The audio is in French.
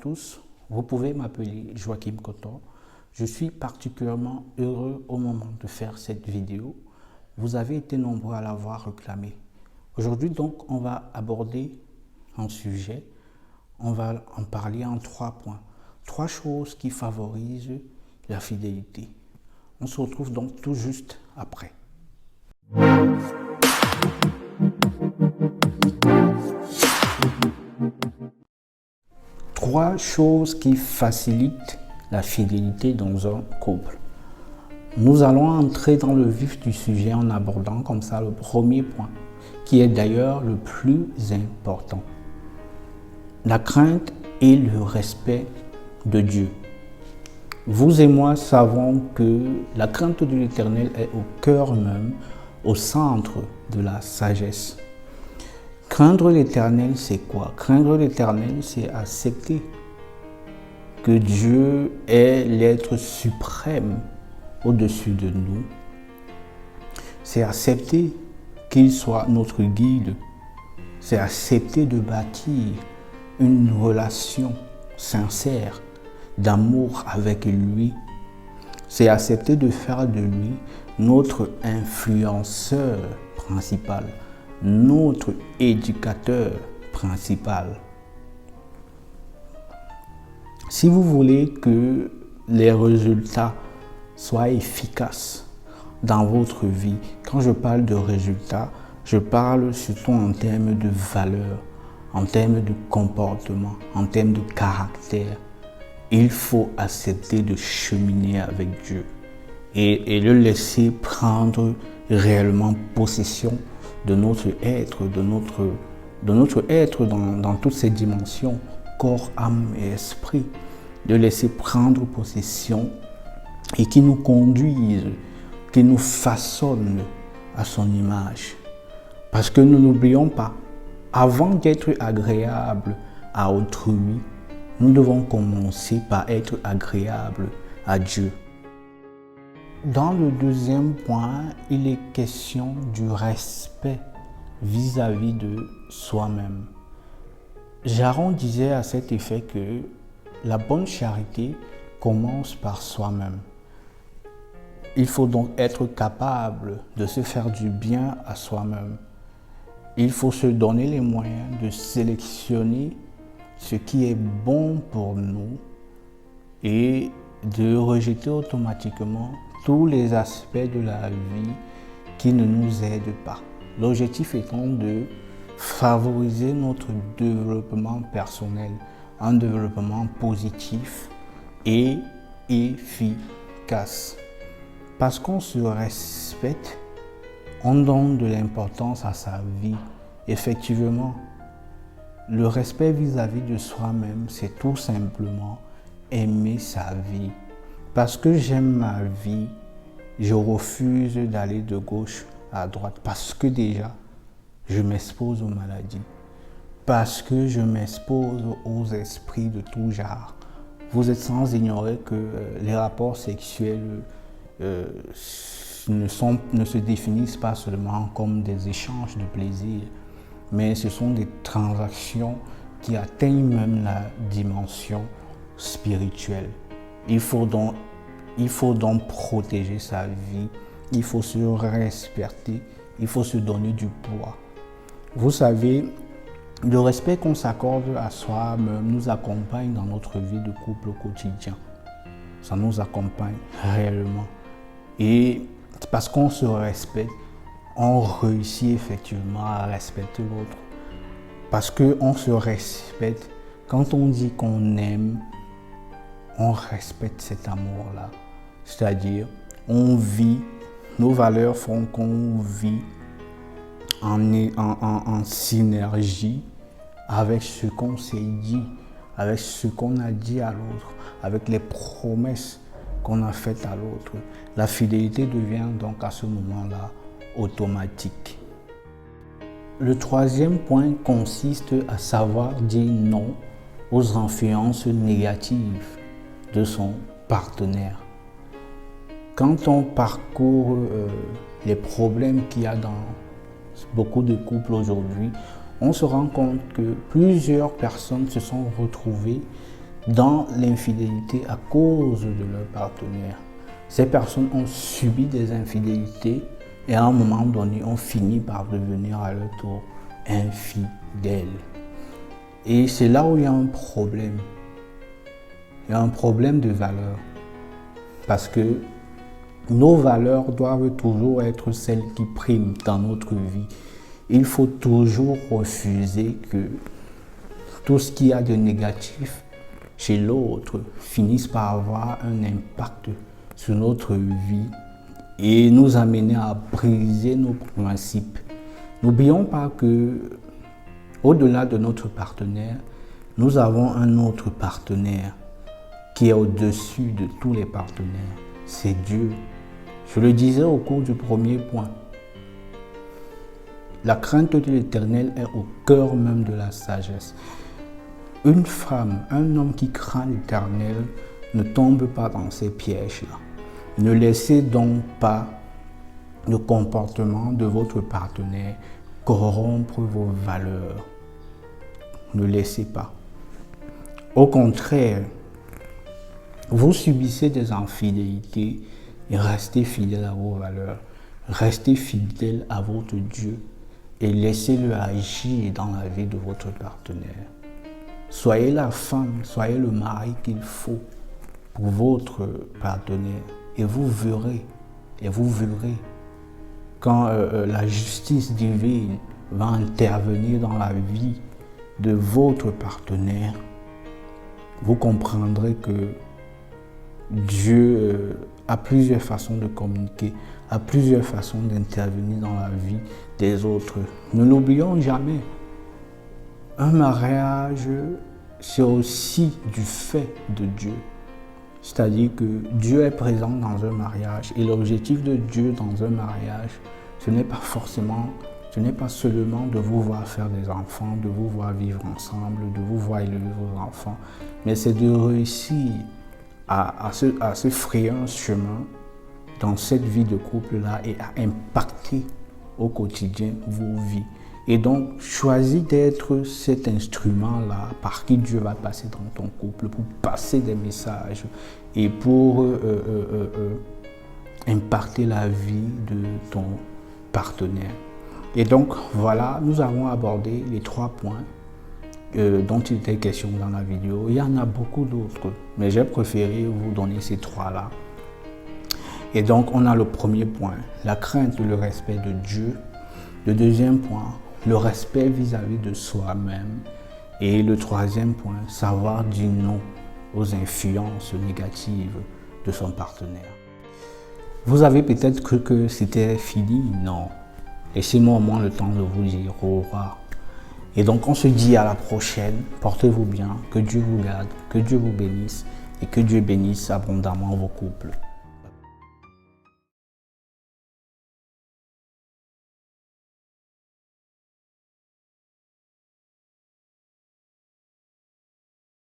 tous, vous pouvez m'appeler Joachim Coton. Je suis particulièrement heureux au moment de faire cette vidéo. Vous avez été nombreux à l'avoir réclamé. Aujourd'hui donc, on va aborder un sujet, on va en parler en 3 points. 3 choses qui favorisent la fidélité. On se retrouve donc tout juste après. 3 choses qui facilitent la fidélité dans un couple. Nous allons entrer dans le vif du sujet en abordant comme ça le premier point, qui est d'ailleurs le plus important. La crainte et le respect de Dieu. Vous et moi savons que la crainte de l'Éternel est au cœur même, au centre de la sagesse. Craindre l'Éternel, c'est quoi? Craindre l'Éternel, c'est accepter que Dieu est l'être suprême au-dessus de nous. C'est accepter qu'il soit notre guide. C'est accepter de bâtir une relation sincère d'amour avec lui. C'est accepter de faire de lui notre influenceur principal, notre éducateur principal. Si vous voulez que les résultats soient efficaces dans votre vie, quand je parle de résultats, je parle surtout en termes de valeur, en termes de comportement, en termes de caractère. Il faut accepter de cheminer avec Dieu et le laisser prendre réellement possession de notre être, dans toutes ses dimensions, corps, âme et esprit, de laisser prendre possession et qui nous conduise, qui nous façonne à son image. Parce que nous n'oublions pas, avant d'être agréable à autrui, nous devons commencer par être agréable à Dieu. Dans le deuxième point, il est question du respect vis-à-vis de soi-même. Jaron disait à cet effet que la bonne charité commence par soi-même. Il faut donc être capable de se faire du bien à soi-même. Il faut se donner les moyens de sélectionner ce qui est bon pour nous et de rejeter automatiquement tous les aspects de la vie qui ne nous aident pas. L'objectif étant de favoriser notre développement personnel, un développement positif et efficace. Parce qu'on se respecte, on donne de l'importance à sa vie. Effectivement, le respect vis-à-vis de soi-même, c'est tout simplement aimer sa vie. Parce que j'aime ma vie, je refuse d'aller de gauche à droite. Parce que déjà, je m'expose aux maladies. Parce que je m'expose aux esprits de tout genre. Vous êtes sans ignorer que les rapports sexuels ne se définissent pas seulement comme des échanges de plaisir, mais ce sont des transactions qui atteignent même la dimension spirituelle. Il faut donc protéger sa vie, il faut se respecter, il faut se donner du poids. Vous savez, le respect qu'on s'accorde à soi-même nous accompagne dans notre vie de couple au quotidien. Ça nous accompagne réellement. Et parce qu'on se respecte, on réussit effectivement à respecter l'autre. Parce qu'on se respecte, quand on dit qu'on aime, on respecte cet amour-là. C'est-à-dire, on vit, nos valeurs font qu'on vit en synergie avec ce qu'on s'est dit, avec ce qu'on a dit à l'autre, avec les promesses qu'on a faites à l'autre. La fidélité devient donc à ce moment-là automatique. Le troisième point consiste à savoir dire non aux influences négatives de son partenaire. Quand on parcourt les problèmes qu'il y a dans beaucoup de couples aujourd'hui, on se rend compte que plusieurs personnes se sont retrouvées dans l'infidélité à cause de leur partenaire. Ces personnes ont subi des infidélités et à un moment donné ont fini par devenir à leur tour infidèles. Et c'est là où il y a un problème. Il y a un problème de valeur. Parce que nos valeurs doivent toujours être celles qui priment dans notre vie. Il faut toujours refuser que tout ce qu'il y a de négatif chez l'autre finisse par avoir un impact sur notre vie et nous amener à briser nos principes. N'oublions pas que, au-delà de notre partenaire, nous avons un autre partenaire qui est au-dessus de tous les partenaires. C'est Dieu. Je le disais au cours du premier point. La crainte de l'Éternel est au cœur même de la sagesse. Une femme, un homme qui craint l'Éternel ne tombe pas dans ces pièges-là. Ne laissez donc pas le comportement de votre partenaire corrompre vos valeurs. Ne laissez pas. Au contraire, vous subissez des infidélités et restez fidèle à vos valeurs. Restez fidèle à votre Dieu et laissez-le agir dans la vie de votre partenaire. Soyez la femme, soyez le mari qu'il faut pour votre partenaire. Et vous verrez, quand la justice divine va intervenir dans la vie de votre partenaire, vous comprendrez que Dieu a plusieurs façons de communiquer, a plusieurs façons d'intervenir dans la vie des autres. Ne l'oublions jamais. Un mariage, c'est aussi du fait de Dieu. C'est-à-dire que Dieu est présent dans un mariage et l'objectif de Dieu dans un mariage, ce n'est pas seulement de vous voir faire des enfants, de vous voir vivre ensemble, de vous voir élever vos enfants, mais c'est de réussir à se frayer un chemin dans cette vie de couple-là et à impacter au quotidien vos vies. Et donc, choisis d'être cet instrument-là par qui Dieu va passer dans ton couple pour passer des messages et pour impacter la vie de ton partenaire. Et donc, voilà, nous avons abordé les 3 points dont il était question dans la vidéo. Il y en a beaucoup d'autres, mais j'ai préféré vous donner ces 3-là. Et donc, on a le premier point, la crainte et le respect de Dieu. Le deuxième point, le respect vis-à-vis de soi-même. Et le troisième point, savoir dire non aux influences négatives de son partenaire. Vous avez peut-être cru que c'était fini? Non. Laissez-moi au moins le temps de vous dire au revoir. Et donc on se dit à la prochaine. Portez-vous bien, que Dieu vous garde, que Dieu vous bénisse et que Dieu bénisse abondamment vos couples.